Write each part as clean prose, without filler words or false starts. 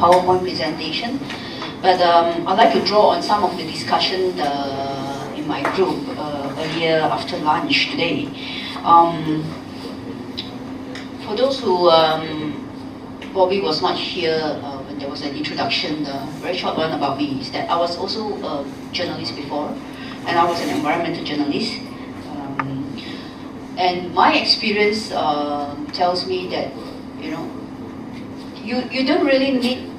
PowerPoint presentation, but I'd like to draw on some of the discussion in my group earlier after lunch today. For those who Bobby was not here when there was an introduction, very short one about me, is that I was also a journalist before, and I was an environmental journalist. And my experience tells me that, you don't really need,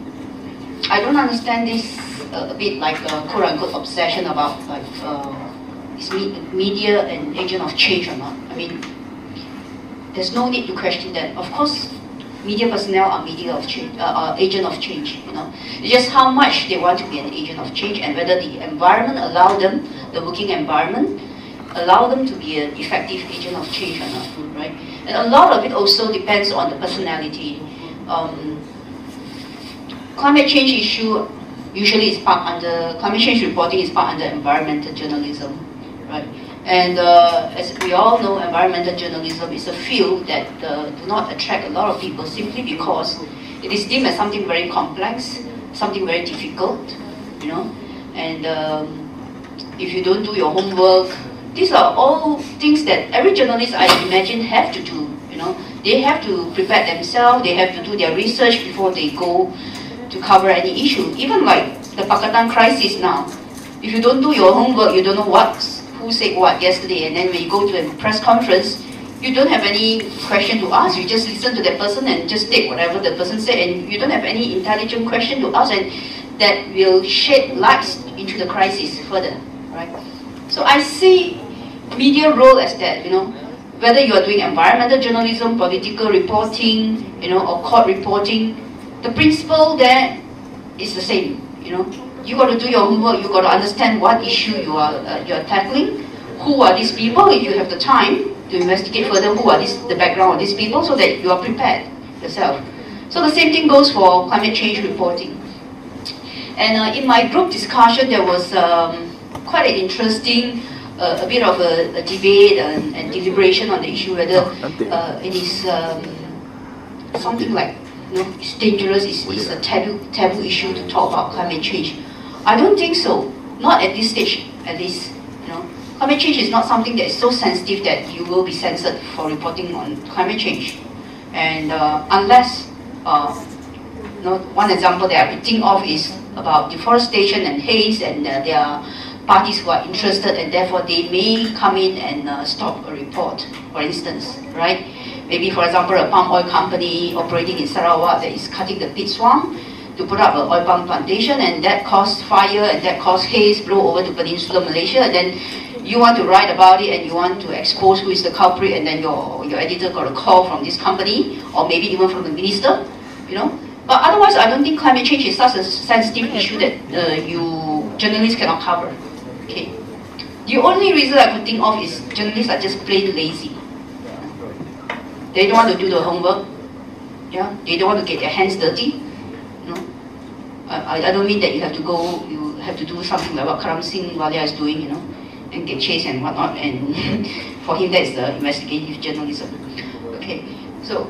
I don't understand this a bit like a quote-unquote obsession about like, is media an agent of change or not? I mean, there's no need to question that. Of course, media personnel are agent of change. It's just how much they want to be an agent of change, and whether the environment allow them, the working environment, allow them to be an effective agent of change or not, right? And a lot of it also depends on the personality. Climate change issue usually is climate change reporting is part under environmental journalism, right? And as we all know, environmental journalism is a field that do not attract a lot of people simply because it is deemed as something very complex, something very difficult, and if you don't do your homework, these are all things that every journalist, I imagine, have to do. They have to prepare themselves, they have to do their research before they go to cover any issue. Even like the Pakatan crisis now, if you don't do your homework, you don't know who said what yesterday, and then when you go to a press conference, you don't have any question to ask. You just listen to that person and just take whatever the person said, and you don't have any intelligent question to ask, and that will shed light into the crisis further, right? So I see media role as that, whether you are doing environmental journalism, political reporting, or court reporting, the principle there is the same, You got to do your homework, you got to understand what issue you are tackling, who are these people, if you have the time to investigate further who are the background of these people, so that you are prepared yourself. So the same thing goes for climate change reporting. And in my group discussion, there was quite an interesting, a bit of a debate and deliberation on the issue whether it is something like, it's dangerous, it's a taboo issue to talk about climate change. I don't think so, not at this stage, at least. Climate change is not something that is so sensitive that you will be censored for reporting on climate change. And unless, one example that I could think of is about deforestation and haze, and there are parties who are interested, and therefore they may come in and stop a report, for instance, right? Maybe, for example, a palm oil company operating in Sarawak that is cutting the peat swamp to put up an oil palm plantation, and that caused fire, and that caused haze blow over to Peninsular Malaysia, and then you want to write about it, and you want to expose who is the culprit, and then your editor got a call from this company, or maybe even from the minister, But otherwise, I don't think climate change is such a sensitive issue that journalists cannot cover. Okay. The only reason I could think of is journalists are just plain lazy. They don't want to do the homework. Yeah, they don't want to get their hands dirty. I don't mean that you have to do something like what Karam Singh Walia is doing, and get chased and whatnot. And for him, that's the investigative journalism. Okay, so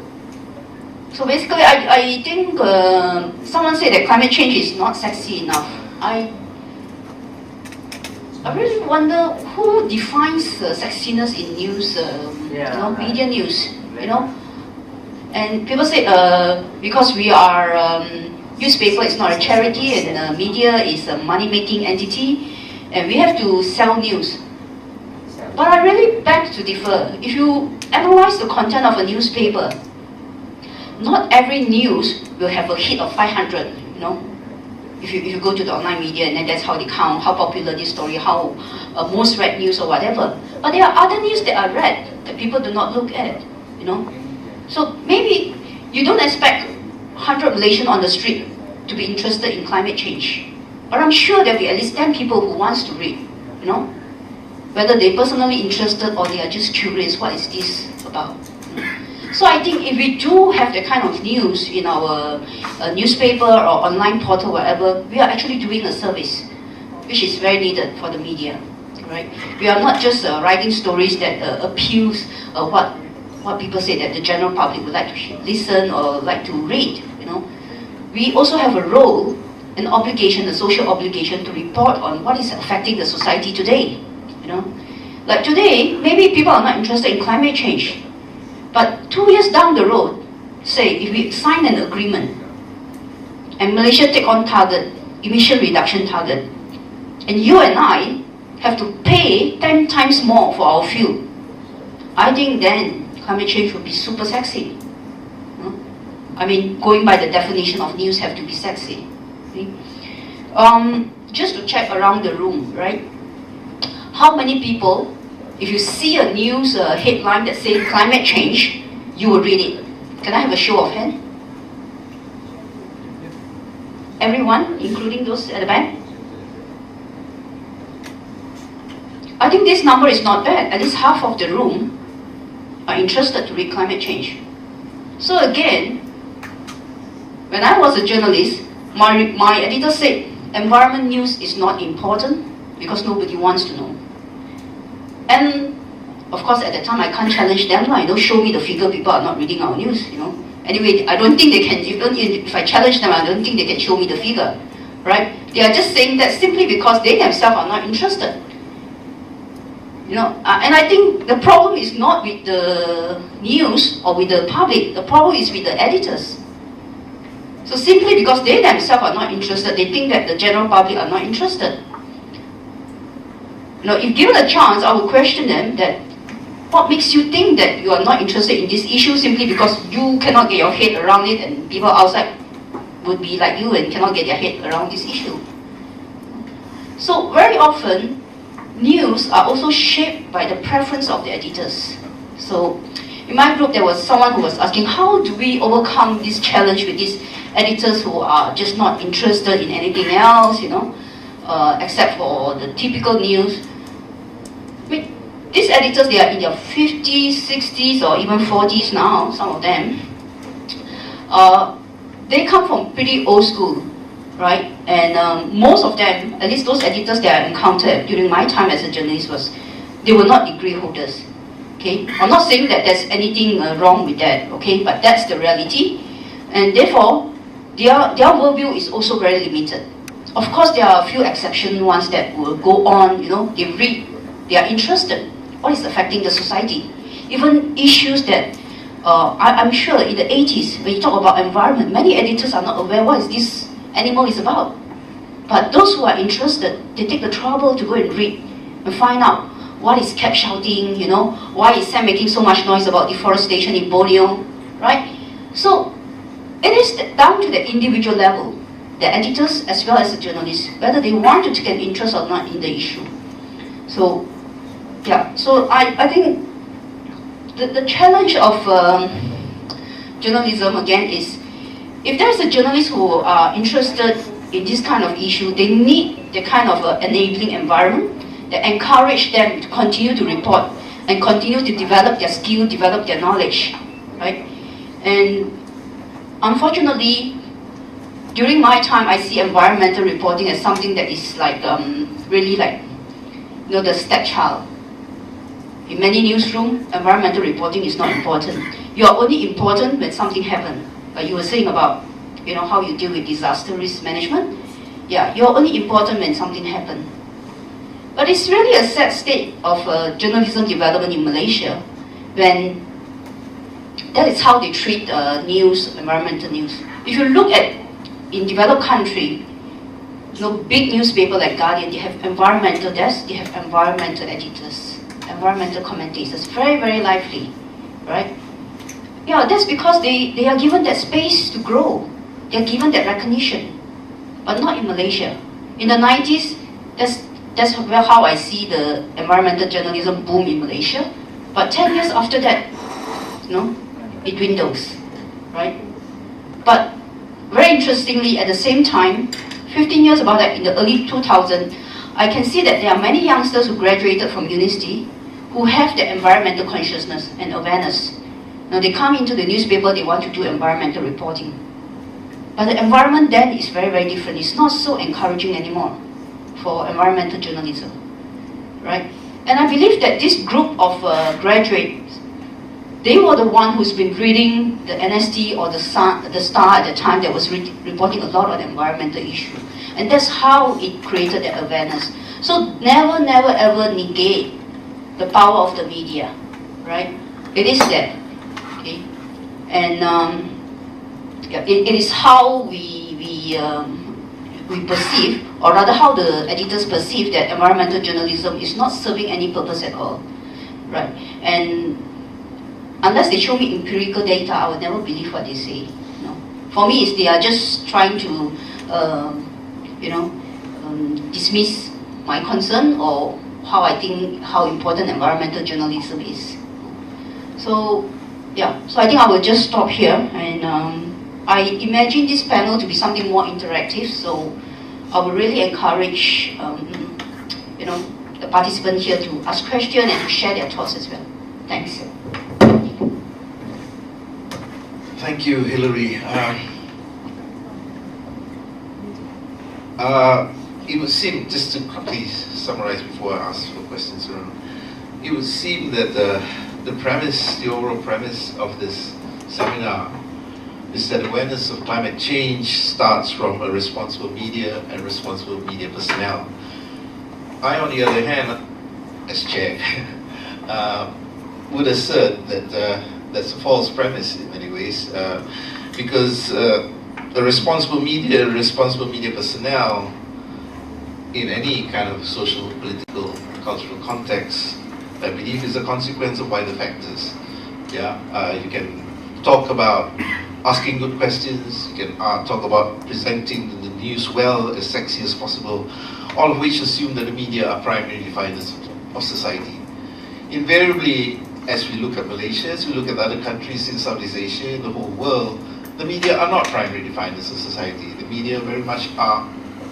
basically, I think someone said that climate change is not sexy enough. I really wonder who defines sexiness in news, media news, And people say because we are newspaper is not a charity, and media is a money-making entity, and we have to sell news. But I really beg to differ. If you analyze the content of a newspaper, not every news will have a hit of 500, If you go to the online media, and then that's how they count how popular this story, how most read news or whatever. But there are other news that are read that people do not look at, So maybe you don't expect 100 Malaysians on the street to be interested in climate change. But I'm sure there'll be at least 10 people who wants to read, Whether they're personally interested or they are just curious, what is this about? So I think if we do have that kind of news in our newspaper or online portal, whatever, we are actually doing a service, which is very needed for the media, right? We are not just writing stories that appeals what people say that the general public would like to listen or like to read, we also have a role, an obligation, a social obligation to report on what is affecting the society today. You know, like today, maybe people are not interested in climate change, but 2 years down the road, say if we sign an agreement and Malaysia take on target, emission reduction target, and you and I have to pay 10 times more for our fuel, I think then climate change would be super sexy. I mean, going by the definition of news have to be sexy. Just to check around the room, right? How many people, if you see a news headline that says climate change, you will read it? Can I have a show of hands? Everyone, including those at the back? I think this number is not bad. At least half of the room are interested to read climate change. So again, when I was a journalist, my editor said environment news is not important because nobody wants to know. And of course, at that time, I can't challenge them. Show me the figure, people are not reading our news. Anyway, I don't think they can, even if I challenge them, I don't think they can show me the figure, right? They are just saying that simply because they themselves are not interested. And I think the problem is not with the news or with the public, the problem is with the editors. So simply because they themselves are not interested, they think that the general public are not interested. If given a chance, I would question them that what makes you think that you are not interested in this issue simply because you cannot get your head around it and people outside would be like you and cannot get their head around this issue. So very often, news are also shaped by the preference of the editors. So in my group, there was someone who was asking, how do we overcome this challenge with these editors who are just not interested in anything else, except for the typical news? These editors, they are in their 50s, 60s, or even 40s now, some of them. They come from pretty old school, right? And most of them, at least those editors that I encountered during my time as a journalist, they were not degree holders. Okay, I'm not saying that there's anything wrong with that. Okay, but that's the reality, and therefore, their worldview is also very limited. Of course, there are a few exceptional ones that will go on. They read, they are interested. What is affecting the society? Even issues that I'm sure in the 80s, when you talk about environment, many editors are not aware what this animal is about. But those who are interested, they take the trouble to go and read and find out what is cat shouting, why is Sam making so much noise about deforestation in Borneo, right? So it is down to the individual level, the editors as well as the journalists, whether they want to take an interest or not in the issue. So, yeah, so I think the challenge of journalism, again, is if there's a journalist who are interested in this kind of issue, they need the kind of enabling environment that encourage them to continue to report and continue to develop their skill, develop their knowledge, right? And unfortunately, during my time, I see environmental reporting as something that is like, really like, the stepchild. In many newsrooms, environmental reporting is not important. You are only important when something happens. Like you were saying about, how you deal with disaster risk management. Yeah, you're only important when something happens. But it's really a sad state of journalism development in Malaysia when that is how they treat news, environmental news. If you look at, in developed country, big newspaper like Guardian, they have environmental desks, they have environmental editors, environmental commentators, very, very lively, right? Yeah, that's because they are given that space to grow. They are given that recognition, but not in Malaysia. In the 90s, that's how I see the environmental journalism boom in Malaysia. But 10 years after that, it dwindles, right? But very interestingly, at the same time, 15 years about that, in the early 2000s, I can see that there are many youngsters who graduated from university who have the environmental consciousness and awareness. Now they come into the newspaper, they want to do environmental reporting. But the environment then is very, very different. It's not so encouraging anymore for environmental journalism, right? And I believe that this group of graduates, they were the one who's been reading the NST or the Star at the time that was reporting a lot on environmental issue. And that's how it created that awareness. So never, never, ever negate the power of the media, right? It is there, okay? And yeah, it is how we perceive, or rather how the editors perceive that environmental journalism is not serving any purpose at all, right? And unless they show me empirical data, I would never believe what they say. You know? For me, it's they are just trying to, dismiss my concern or how important environmental journalism is. So, yeah. So I think I will just stop here, and I imagine this panel to be something more interactive. So I would really encourage, the participants here to ask questions and to share their thoughts as well. Thanks. Thank you, Hilary. It would seem, just to quickly summarize before I ask for questions around, it would seem that the overall premise of this seminar is that awareness of climate change starts from a responsible media and responsible media personnel. I, on the other hand, as chair, would assert that that's a false premise in many ways, because the responsible media personnel in any kind of social, political, cultural context, I believe is a consequence of wider factors. Yeah, you can talk about asking good questions, you can talk about presenting the news well, as sexy as possible, all of which assume that the media are primary definers of society. Invariably, as we look at Malaysia, as we look at other countries in Southeast Asia, in the whole world, the media are not primary definers of society. The media very much are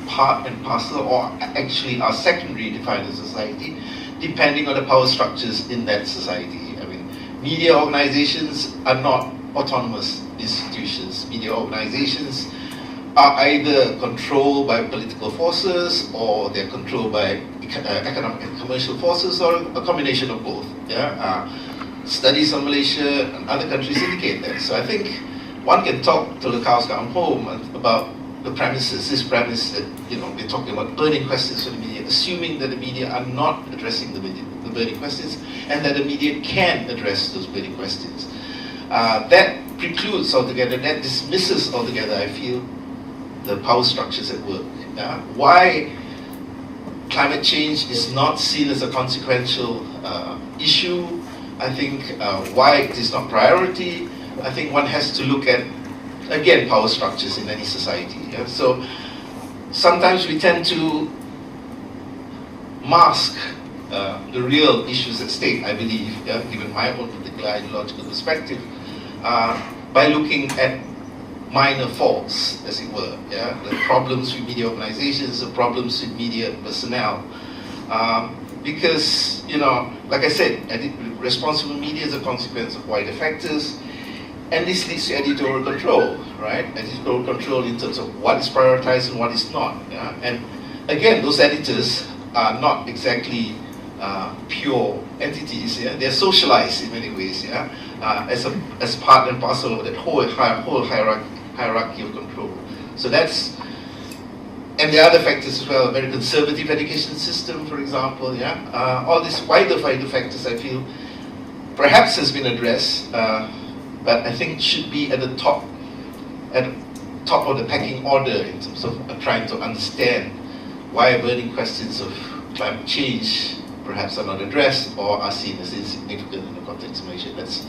part and parcel, or actually are secondary definers of society, depending on the power structures in that society. I mean, media organizations are not autonomous institutions. Media organizations are either controlled by political forces, or they're controlled by economic and commercial forces, or a combination of both. Yeah? Studies on Malaysia and other countries indicate that. So I think one can talk till the cows come home about the premises, this premise that, we're talking about burning questions for the media, assuming that the media are not addressing the burning questions, and that the media can address those burning questions. That precludes altogether, that dismisses altogether, I feel, the power structures at work. Why climate change is not seen as a consequential issue, I think, why it is not priority, I think one has to look at, again, power structures in any society. Yeah? So sometimes we tend to mask the real issues at stake, I believe, given my own particular ideological perspective, by looking at minor faults, as it were, the problems with media organizations, the problems with media personnel. Because, like I said, responsible media is a consequence of wider factors, and this leads to editorial control, right? Editorial control in terms of what is prioritized and what is not. And again, those editors are not exactly pure entities. They're socialized in many ways, as part and parcel of that whole hierarchy of control. So that's, and there are other factors as well. A very conservative education system, for example. All these wider factors, I feel, perhaps has been addressed, but I think should be at the top of the pecking order in terms of trying to understand why burning questions of climate change perhaps are not addressed or are seen as insignificant in the context of Malaysia. That's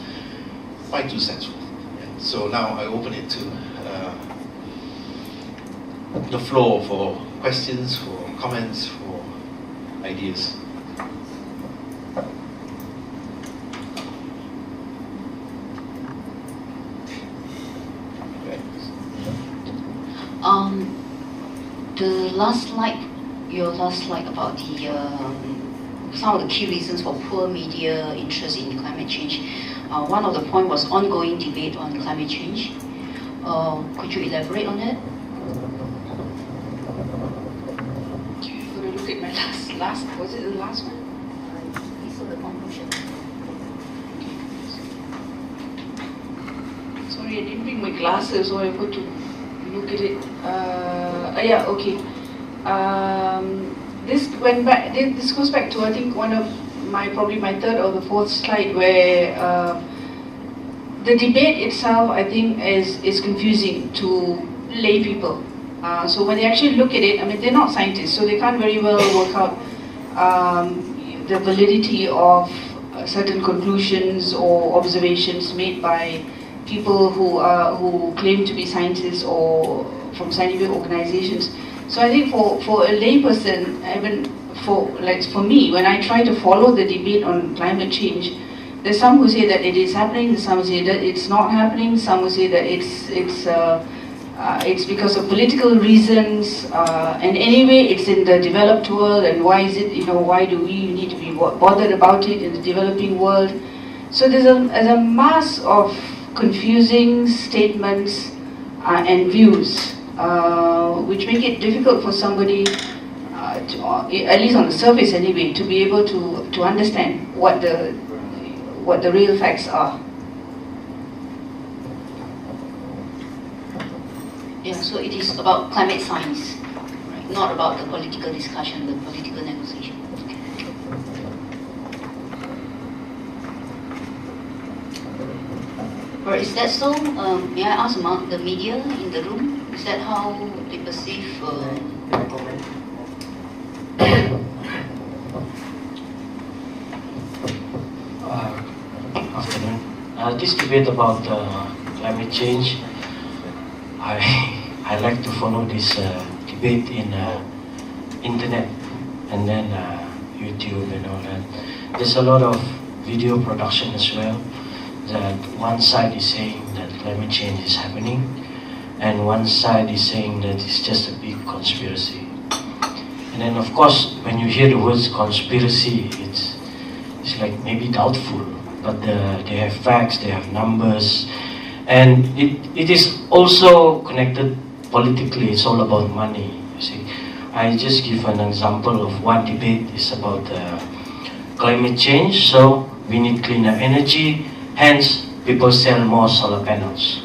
my 2 cents worth. So now I open it to the floor for questions, for comments, for ideas. Your last slide about the some of the key reasons for poor media interest in climate change. One of the points was ongoing debate on climate change. Could you elaborate on that? I'm going to look at my last, was it the last one? These are the conclusion. my glasses or able to look at it. Yeah, okay. This goes back to, I think, one of probably my third or the fourth slide, where the debate itself, I think, is confusing to lay people. So when they actually look at it, I mean, they're not scientists, so they can't very well work out the validity of certain conclusions or observations made by people who claim to be scientists or from scientific organizations. So I think for a layperson, even for me, when I try to follow the debate on climate change, there's some who say that it is happening, some who say that it's not happening, some who say that it's because of political reasons, and anyway it's in the developed world, and why is it, why do we need to be bothered about it in the developing world? So there's a mass of confusing statements and views, which make it difficult for somebody, at least on the surface anyway, to be able to understand what the real facts are. Yeah, so it is about climate science, right? Not about the political discussion, the political negotiation. Or is that so? May I ask about the media in the room? Is that how they perceive? Afternoon. This debate about climate change, I like to follow this debate in internet and then YouTube and all that. There's a lot of video production as well. That one side is saying that climate change is happening, and one side is saying that it's just a big conspiracy. And then of course, when you hear the words conspiracy, it's like maybe doubtful, but they have facts, they have numbers, and it is also connected politically. It's all about money, you see. I just give an example of one debate is about climate change, so we need cleaner energy, hence people sell more solar panels.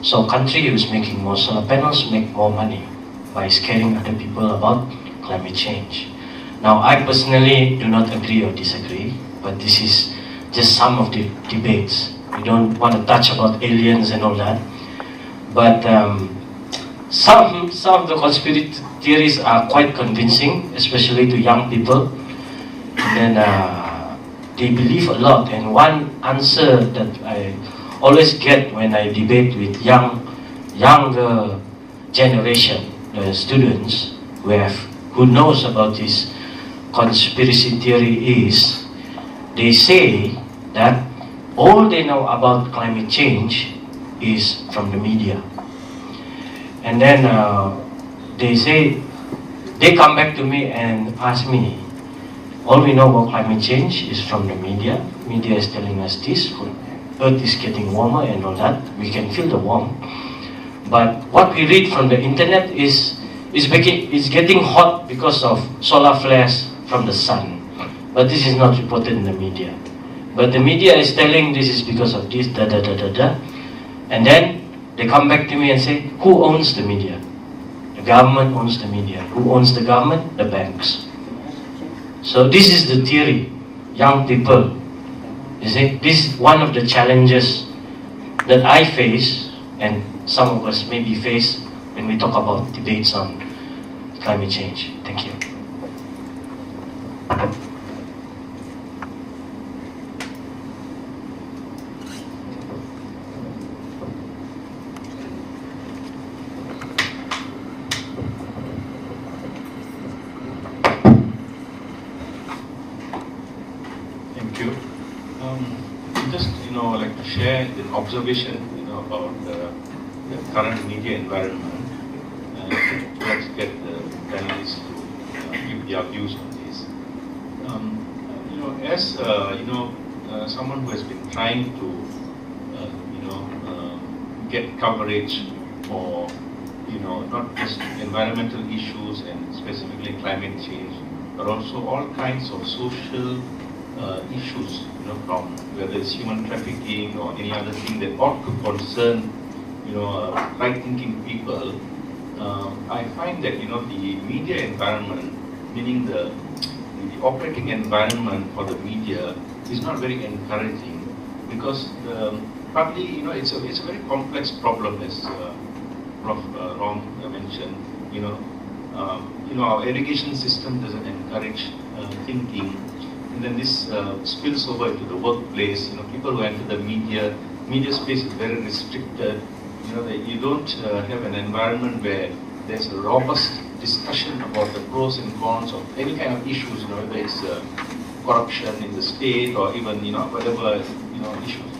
So country who's making more solar panels make more money by scaring other people about climate change. Now I personally do not agree or disagree, but this is just some of the debates. We don't want to touch about aliens and all that, but some of the conspiracy theories are quite convincing, especially to young people. And then they believe a lot, and one answer that I always get when I debate with younger generation, the students who knows about this conspiracy theory is, they say that all they know about climate change is from the media. And then they come back to me and ask me, all we know about climate change is from the media. Media is telling us this, Earth is getting warmer and all that. We can feel the warmth. But what we read from the internet is getting hot because of solar flares from the sun. But this is not reported in the media. But the media is telling this is because of this, da da da da da. And then they come back to me and say, who owns the media? The government owns the media. Who owns the government? The banks. So this is the theory, young people. You see, this is one of the challenges that I face, and some of us maybe face when we talk about debates on climate change. Thank you. Like to share an observation, about the current media environment. Let's get the panelists to give their views on this. As someone who has been trying to, get coverage for, not just environmental issues and specifically climate change, but also all kinds of social issues, from whether it's human trafficking or any other thing that ought to concern right-thinking people, I find that the media environment, meaning the operating environment for the media, is not very encouraging, because partly it's a very complex problem, as Prof. Rom mentioned. Our education system doesn't encourage thinking, and then this spills over into the workplace. People who enter the media space is very restricted. That you don't have an environment where there's a robust discussion about the pros and cons of any kind of issues, whether it's corruption in the state or even whatever issues.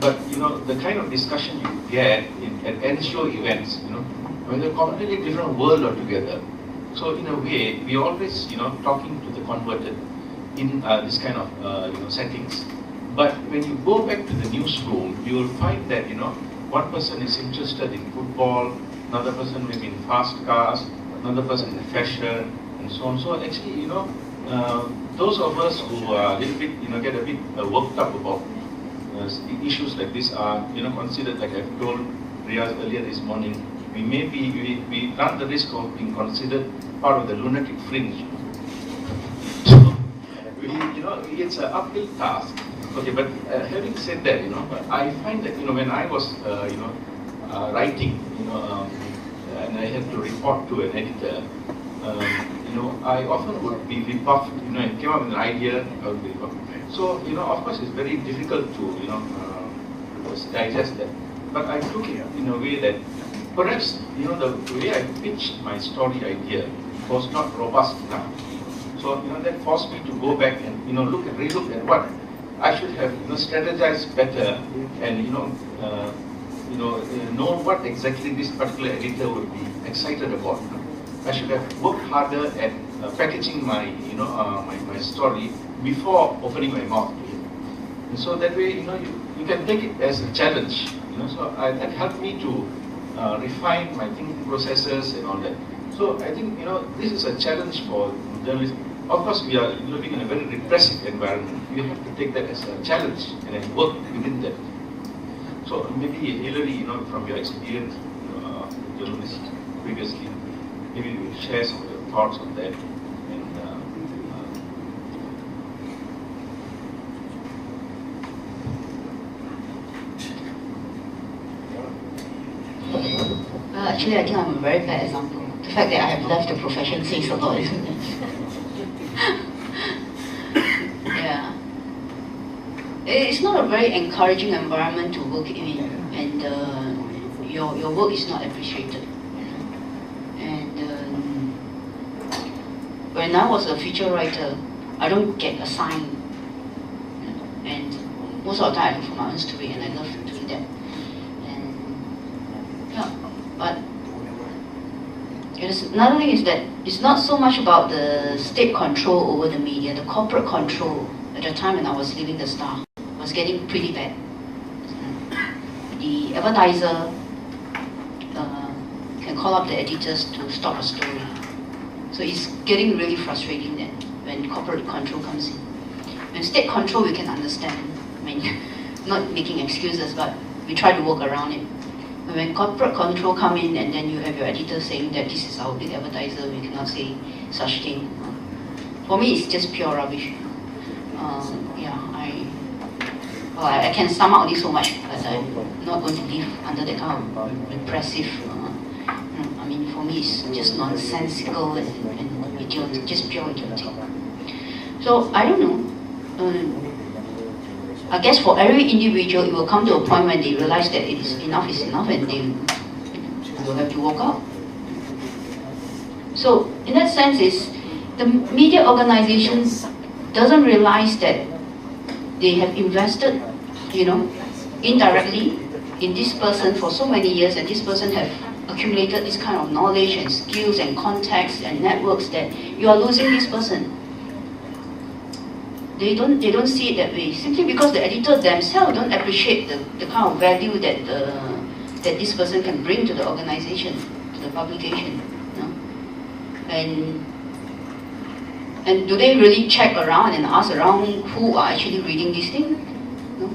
But the kind of discussion you get at end show events, they're a completely different world altogether. So in a way, we always talking to the converted in this kind of settings. But when you go back to the newsroom, you will find that one person is interested in football, another person maybe in fast cars, another person in fashion, and so on. So actually, those of us who are a little bit, get a bit worked up about issues like this are, considered, like I've told Riaz earlier this morning, we run the risk of being considered part of the lunatic fringe. So, it's an uphill task. Okay, but having said that, I find that when I was writing, and I had to report to an editor, I often would be rebuffed. I came up with an idea, I would be rebuffed. So of course, it's very difficult to digest that. But I took it in a way that perhaps the way I pitched my story idea was not robust enough. So that forced me to go back and relook at what I should have strategized better, and know what exactly this particular editor would be excited about. I should have worked harder at packaging my my story before opening my mouth to him. And so that way you can take it as a challenge. So that helped me to refine my thinking processes and all that. So I think this is a challenge for journalists. Of course, we are living in a very repressive environment. We have to take that as a challenge and then work within that. So maybe Hilary, from your experience, journalist previously, maybe you will share some of your thoughts on that. Actually, I think I'm a very bad example. The fact that I have left the profession says a lot, isn't it? Yeah. It's not a very encouraging environment to work in, and your work is not appreciated. And when I was a feature writer, I don't get assigned, and most of the time I look for my own story, and I love doing that. And yeah, but another thing is that it's not so much about the state control over the media. The corporate control at the time when I was leaving the Star was getting pretty bad. The advertiser can call up the editors to stop a story. So it's getting really frustrating then when corporate control comes in. When state control, we can understand. I mean, not making excuses, but we try to work around it. When corporate control come in, and then you have your editor saying that this is our big advertiser, we cannot say such thing. For me, it's just pure rubbish. Yeah, I can sum up this so much, but I'm not going to live under that kind of repressive. I mean, for me, it's just nonsensical and idiotic, just pure idiotic. So I don't know. I guess for every individual, it will come to a point when they realize that enough is enough, and they will have to walk out. So in that sense, the media organizations doesn't realize that they have invested, indirectly in this person for so many years, and this person have accumulated this kind of knowledge and skills and contacts and networks that you are losing this person. They don't see it that way, simply because the editors themselves don't appreciate the kind of value that that this person can bring to the organization, to the publication. And do they really check around and ask around who are actually reading this thing? No?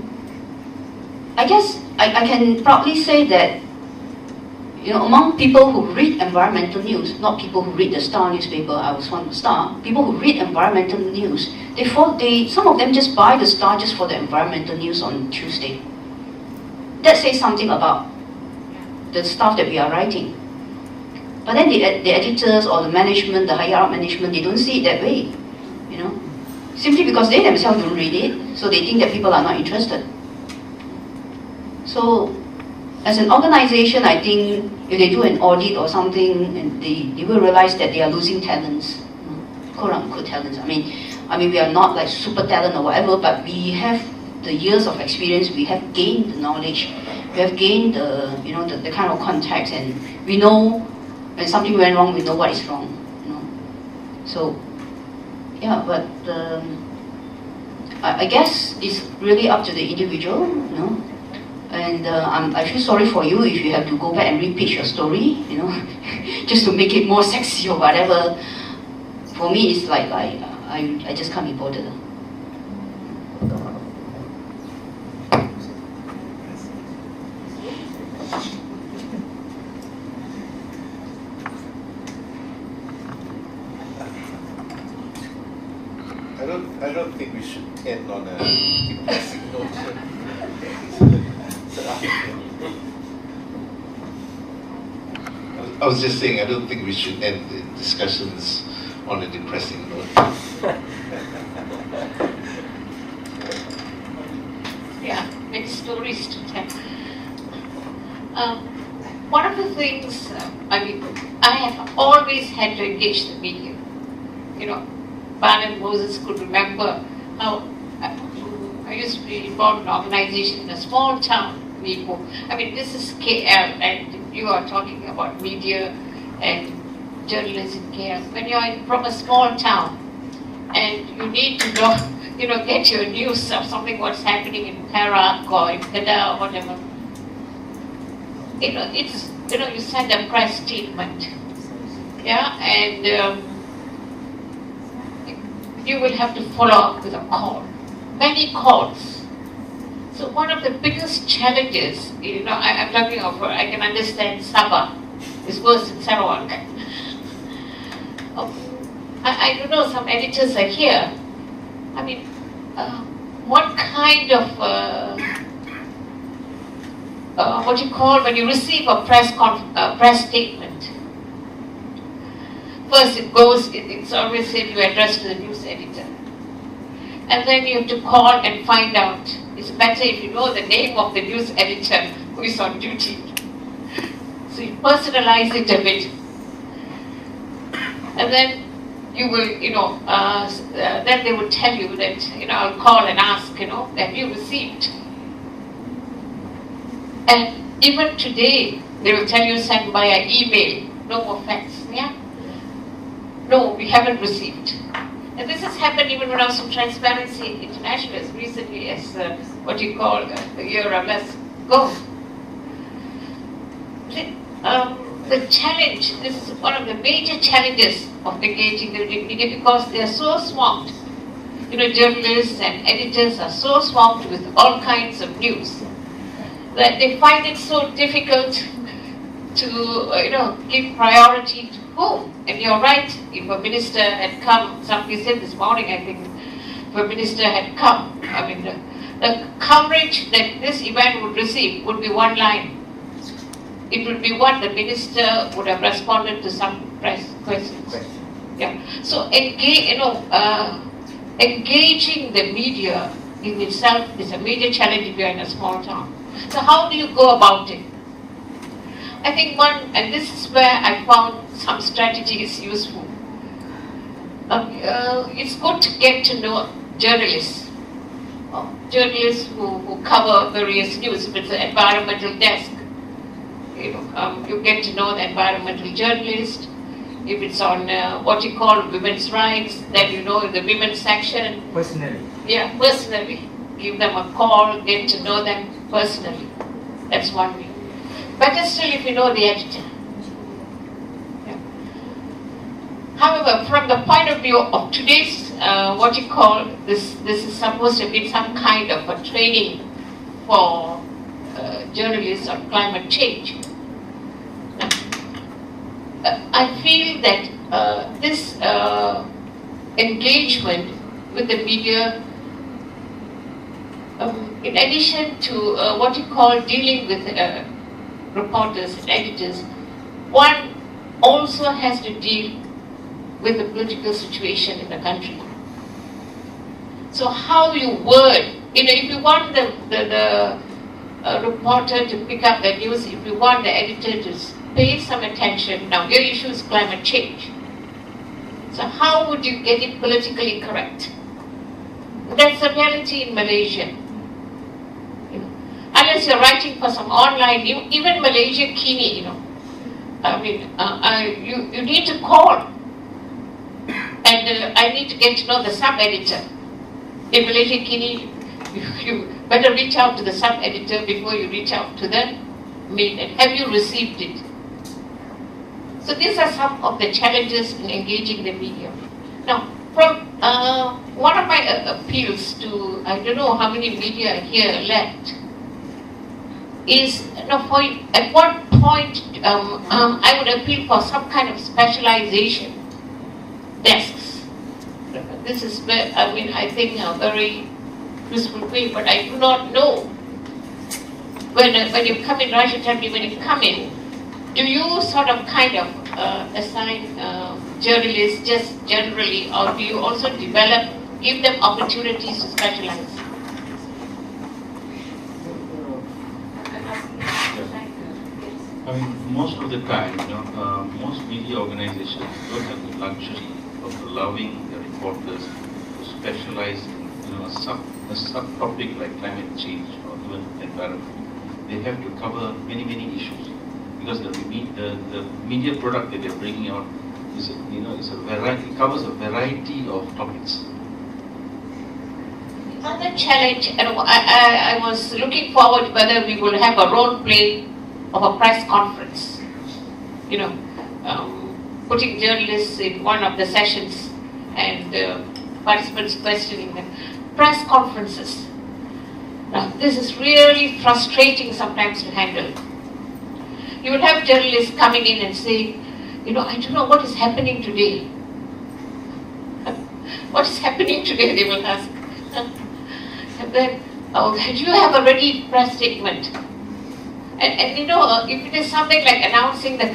I guess I can proudly say that You know, among people who read environmental news, not people who read the Star newspaper, I was one of the Star, people who read environmental news, some of them just buy the Star just for the environmental news on Tuesday. That says something about the stuff that we are writing. But then the editors or the management, the higher up management, they don't see it that way, you know, simply because they themselves don't read it, so they think that people are not interested. So, as an organization, I think if they do an audit or something, and they will realize that they are losing talents, quote unquote talents. I mean, we are not like super talent or whatever, but we have the years of experience, we have gained the knowledge, we have gained the, you know, the kind of contacts, and we know when something went wrong, we know what is wrong, you know. So, yeah, but I guess it's really up to the individual, you know. And I feel sorry for you if you have to go back and repitch your story, you know, just to make it more sexy or whatever. For me, it's like I just can't be bothered. I don't think we should end on a depressing note. I was just saying, I don't think we should end the discussions on a depressing note. Yeah, many stories to tell. One of the things, I have always had to engage the media. You know, Barnett Moses could remember how I used to be involved in an organization in a small town, Nipo. I mean, this is KL, and you are talking about media and journalists in KL. When you are from a small town, and you need to know, you know, get your news of something what's happening in Perak or in Kedah or whatever. You know, it's, you know, you send a press statement, yeah, and you will have to follow up with a call. Many calls. So one of the biggest challenges, you know, I'm talking of, I can understand Sabah. It's worse in Sarawak. I don't know, some editors are here. I mean, what kind of, what you call when you receive a press statement? First it goes, it's always said you address to the news editor. And then you have to call and find out. It's better if you know the name of the news editor who is on duty. So you personalize it a bit. And then you will, you know, then they will tell you that, you know, I'll call and ask, you know, have you received? And even today, they will tell you send via email, no more fax, yeah? No, we haven't received. And this has happened even when I was from Transparency International as recently as what you call a year or less ago. The challenge, this is one of the major challenges of engaging the media because they are so swamped. You know, journalists and editors are so swamped with all kinds of news that they find it so difficult to, you know, give priority to whom. And you're right, if a minister had come, somebody said this morning, I think, if a minister had come, I mean, the coverage that this event would receive would be one line. It would be what the minister would have responded to some press questions. Yeah. So engaging the media in itself is a major challenge if you're in a small town. So how do you go about it? I think one, and this is where I found some strategies useful. It's good to get to know journalists. Journalists who cover various news. If it's an environmental desk, you know, you get to know the environmental journalist. If it's on what you call women's rights, then you know the women's section. Personally. Yeah, personally. Give them a call, get to know them personally. That's one way. Better still if you know the editor. Yeah. However, from the point of view of today's, what you call, this is supposed to be some kind of a training for journalists on climate change. I feel that this engagement with the media, in addition to what you call dealing with reporters and editors, one also has to deal with the political situation in the country. So how you word, if you want the reporter to pick up the news, if you want the editor to pay some attention, now your issue is climate change. So how would you get it politically correct? That's the reality in Malaysia. Unless you're writing for some online, even Malaysia Kini, you need to call. And I need to get to know the sub-editor. In Malaysia Kini, you better reach out to the sub-editor before you reach out to the main. And have you received it? So these are some of the challenges in engaging the media. Now, from one of my appeals to, I don't know how many media here left, is at what point I would appeal for some kind of specialization desks. This is where, I think a very useful way, but I do not know. When you come in, Raja, tell me, when you come in, do you sort of kind of assign journalists just generally, or do you also give them opportunities to specialize? Most of the time, most media organizations don't have the luxury of allowing the reporters to specialize in a subtopic like climate change or even environment. They have to cover many issues because the media product that they're bringing out is it covers a variety of topics. Another challenge, and I was looking forward whether we will have a role play of a press conference, putting journalists in one of the sessions and participants questioning them. Press conferences. Now, this is really frustrating sometimes to handle. You will have journalists coming in and saying, I don't know what is happening today. What is happening today, they will ask. And then, do you have a ready press statement? And if it is something like announcing the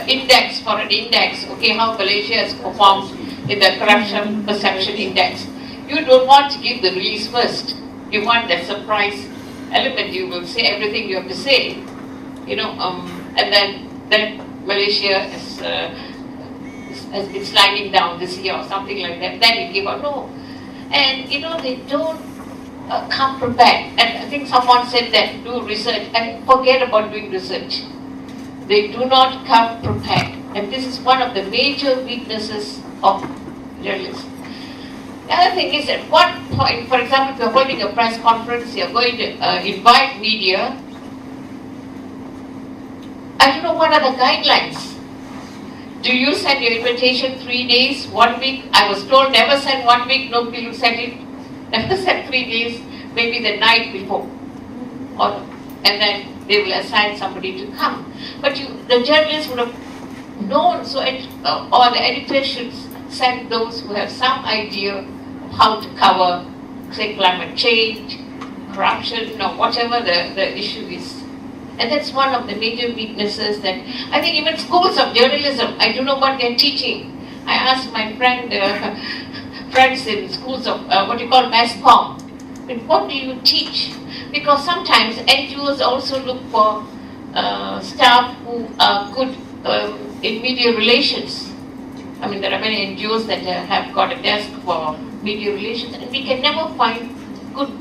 index for an index, how Malaysia has performed in the corruption perception index, you don't want to give the release first. You want that surprise element. You will say everything you have to say, and then Malaysia has been sliding down this year or something like that. Then you give a no, and they don't come prepared. And I think someone said that do research and forget about doing research. They do not come prepared, and this is one of the major weaknesses of journalists. The other thing is, at what point, for example, if you're holding a press conference, you're going to invite media. I don't know what are the guidelines. Do you send your invitation 3 days, 1 week? I was told never send 1 week, nobody will send it. Never send 3 days, maybe the night before. And then they will assign somebody to come. But the journalists would have known, or the editor should send those who have some idea of how to cover, say, climate change, corruption, or whatever the issue is. And that's one of the major weaknesses that I think even schools of journalism, I don't know what they're teaching. I asked my friends in schools of mass comm, what do you teach? Because sometimes NGOs also look for staff who are good in media relations. There are many NGOs that have got a desk for media relations, and we can never find good,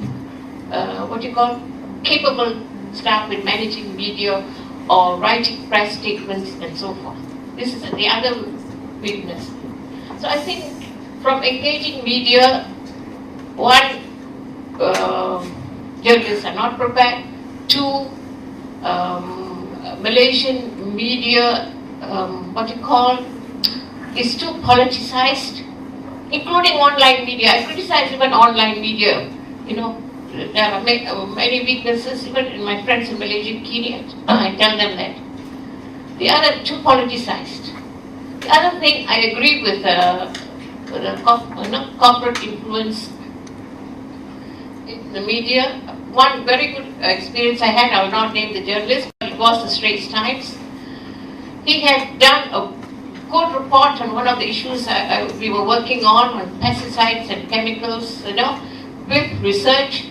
capable staff in managing media or writing press statements and so forth. This is the other weakness. So I think from engaging media, one, journalists are not prepared. Two, Malaysian media, is too politicized, including online media. I criticize even online media. There are many weaknesses, even in my friends in Malaysian Kenya, I tell them that. The other, too politicized. The other thing, I agree with the corporate influence in the media. One very good experience I had, I will not name the journalist, but it was the Straits Times. He had done a good report on one of the issues we were working on pesticides and chemicals, with research.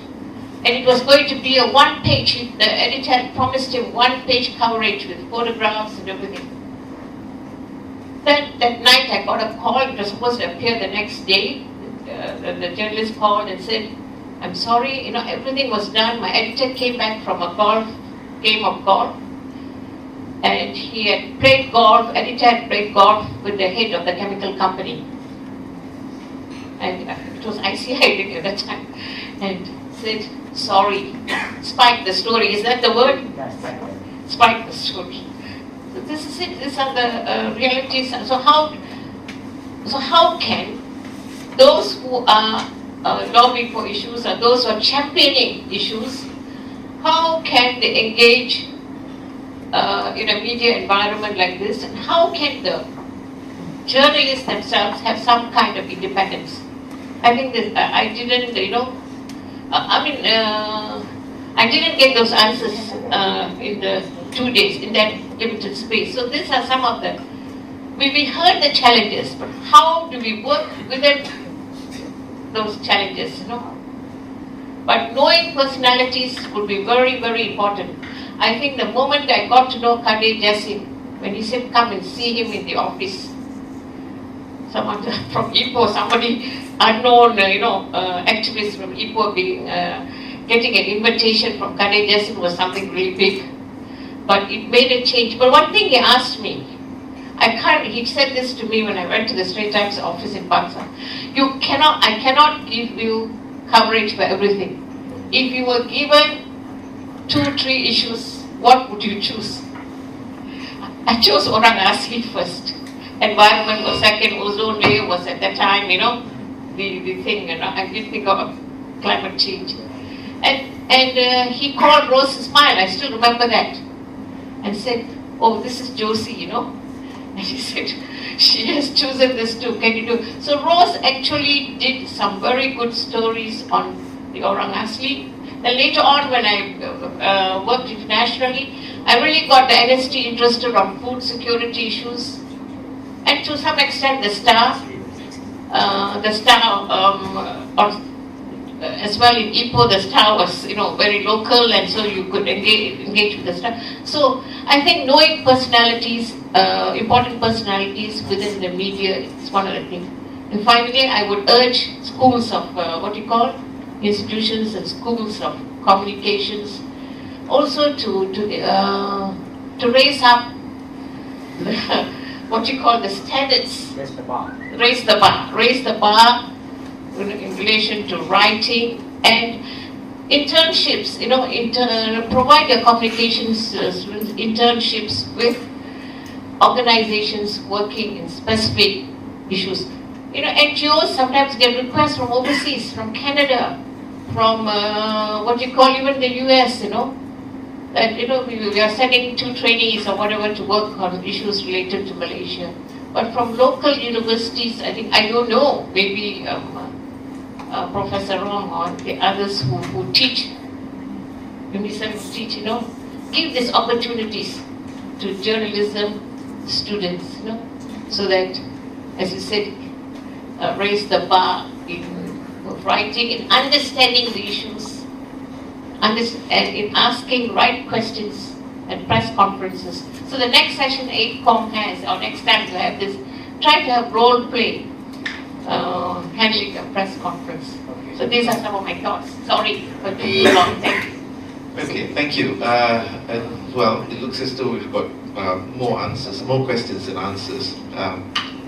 And it was going to be a one-page, the editor had promised him one-page coverage with photographs and everything. That night I got a call, it was supposed to appear the next day. The journalist called and said, I'm sorry, everything was done. My editor came back from a game of golf. And he had played golf, editor had played golf with the head of the chemical company. And it was ICI at that time. And said, sorry, spiked the story. Is that the word? Spiked the story. So this is it. These are the realities. So how can those who are lobbying for issues or those who are championing issues, how can they engage in a media environment like this, and how can the journalists themselves have some kind of independence? I think that I didn't, I didn't get those answers in the 2 days, in that limited space. So these are some of the, we heard the challenges, but how do we work within those challenges, But knowing personalities would be very, very important. I think the moment I got to know Kade Jassim, when he said come and see him in the office, someone from Ipoh, somebody unknown, activist from Ipoh getting an invitation from Kade Jassim was something really big. But it made a change. But one thing he asked me, he said this to me when I went to the Straits Times office in Pakistan. I cannot give you coverage for everything. If you were given 2-3 issues, what would you choose? I chose Orang Asli first. Environment was second, ozone layer was at that time, the thing, I didn't think of climate change. And he called Rose Smile, I still remember that, and said, oh, this is Josie, And she said, she has chosen this too, can you do? So Rose actually did some very good stories on the Orang Asli. Then later on when I worked internationally, I really got the NST interested on food security issues. And to some extent the Star, as well in Ipoh, the Star was, very local, and so you could engage with the Star. So I think knowing personalities, important personalities within the media is one of the things. And finally, I would urge schools of institutions and schools of communications also to raise up the standards. Raise the bar in relation to writing and internships, provide your communications students internships with organizations working in specific issues. NGOs sometimes get requests from overseas, from Canada, from even the US, that we are sending 2 trainees or whatever to work on issues related to Malaysia. But from local universities, I don't know, maybe Professor Rong or the others who teach, give these opportunities to journalism students, so that, as you said, raise the bar in writing, in understanding the issues, and in asking right questions at press conferences. So the next session AIDCOM has, or next time you have this, try to have role play, handling a press conference. So these are some of my thoughts. Sorry for too long. Thank you. Okay, thank you. Well, it looks as though we've got more questions than answers.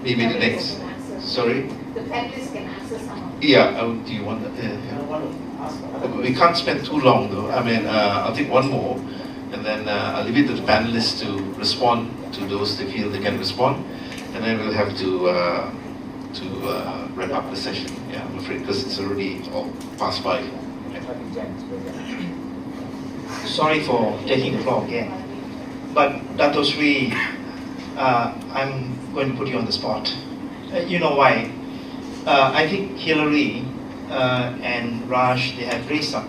Maybe the next. Sorry? The panelists can answer some of them. Yeah, do you want that? We can't spend too long though. I'll take one more, and then I'll leave it to the panelists to respond to those they feel they can respond, and then we'll have to wrap up the session. Yeah, I'm afraid, because it's already all past 5. Sorry for taking the floor again. But Dato Sri, I'm going to put you on the spot. You know why? I think Hillary and Raj, they have raised some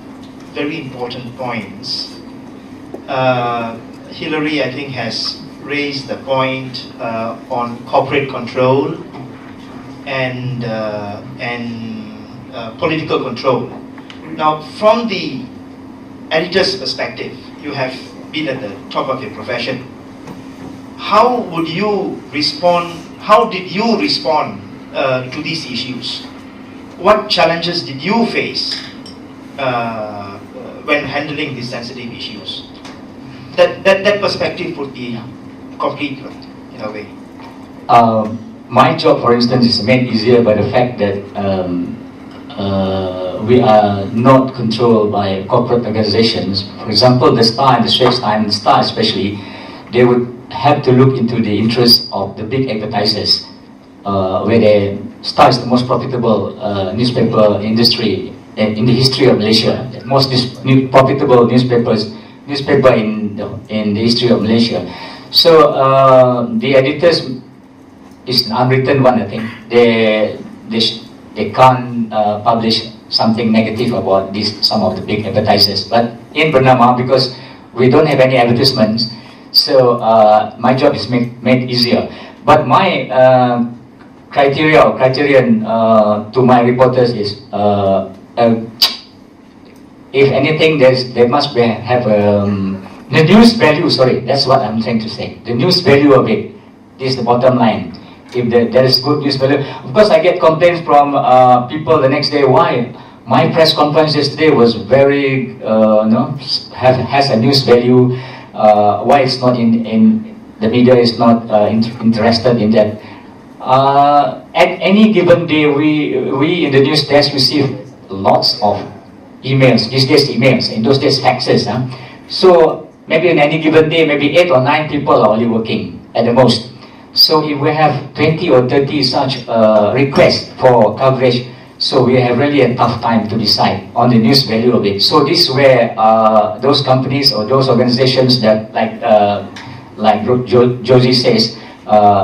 very important points. Hillary, I think, has raised the point on corporate control and political control. Now, from the editor's perspective, you have been at the top of your profession. How would you respond? How did you respond to these issues? What challenges did you face when handling these sensitive issues? That perspective would be complete in a way. My job, for instance, is made easier by the fact that we are not controlled by corporate organizations. For example, the Star and the Straits Times, the Star especially, they would have to look into the interests of the big advertisers, where the Star is the most profitable newspaper industry in the history of Malaysia. The most profitable newspaper in the history of Malaysia. So the editors is an unwritten one, I think. They can't publish something negative about some of the big advertisers. But in Bernama, because we don't have any advertisements, so my job is made easier. But my criterion to my reporters is, if anything, there must have the news value. Sorry, that's what I'm trying to say. The news value of it is the bottom line. If there is good news value, of course, I get complaints from people the next day. Why my press conference yesterday was very, has a news value. Why it's not in the media is not interested in that. At any given day, we in the news desk receive lots of emails. These days, emails. In those days, faxes. So maybe on any given day, maybe 8 or 9 people are only working at the most. So if we have 20 or 30 such requests for coverage, so we have really a tough time to decide on the news value of it. So this is where those companies or those organizations that, like Josie says,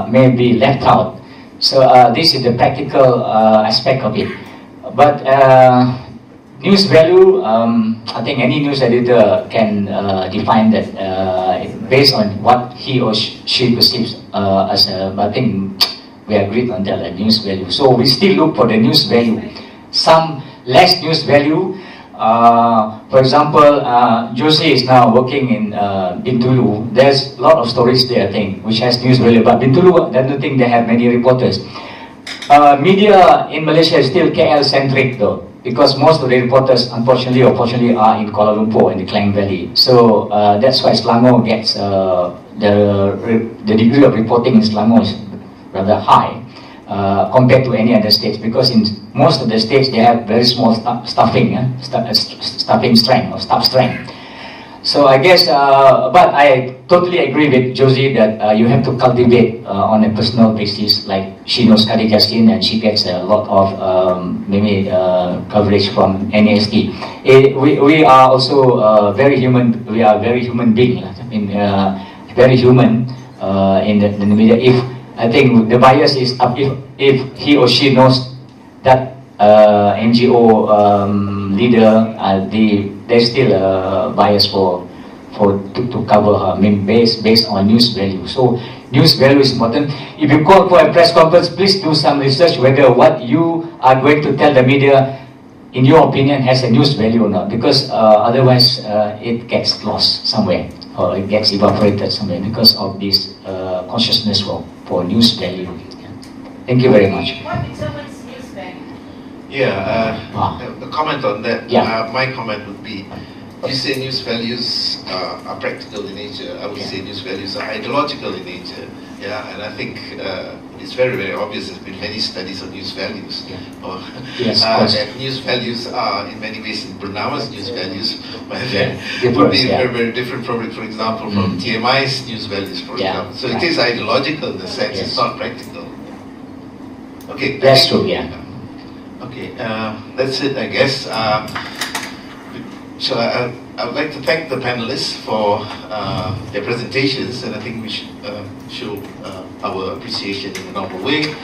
may be left out. So this is the practical aspect of it. But news value, I think any news editor can define that based on what he or she perceives as I think we agreed on that, news value. So we still look for the news value. Some less news value. For example, Josie is now working in Bintulu. There's a lot of stories there, I think, which has news value. But Bintulu, I don't think they have many reporters. Media in Malaysia is still KL-centric though, because most of the reporters, unfortunately or fortunately, are in Kuala Lumpur in the Klang Valley. So that's why Selangor gets the degree of reporting in Selangor is rather high compared to any other states, because in most of the states they have very small staffing strength or staff strength. So I guess, but I totally agree with Josie that you have to cultivate on a personal basis. Like she knows Khadija Yasin and she gets a lot of maybe coverage from NAST. We are also very human. We are very human beings. I mean, very human in the media. If I think the bias is up, if he or she knows that NGO leader, there's still a bias to cover her. I mean, based on news value. So news value is important. If you call for a press conference, please do some research whether what you are going to tell the media, in your opinion, has a news value or not. Because otherwise, it gets lost somewhere, or it gets evaporated somewhere because of this consciousness for news value. Yeah. Thank you very much. What determines news value? Yeah, the comment on that, Yeah. my comment would be, you say news values are practical in nature. I would say news values are ideological in nature. Yeah, and I think it's very, very obvious. There's been many studies on news values. Yeah. Yes, and news values are in many ways, in Bernama's news values, would be very, very different from, for example, from TMI's news values, for example. So it is ideological in the sense, it's not practical. Okay. That's true, yeah. Okay, that's it, I guess. So I would like to thank the panelists for their presentations, and I think we should show our appreciation in a normal way.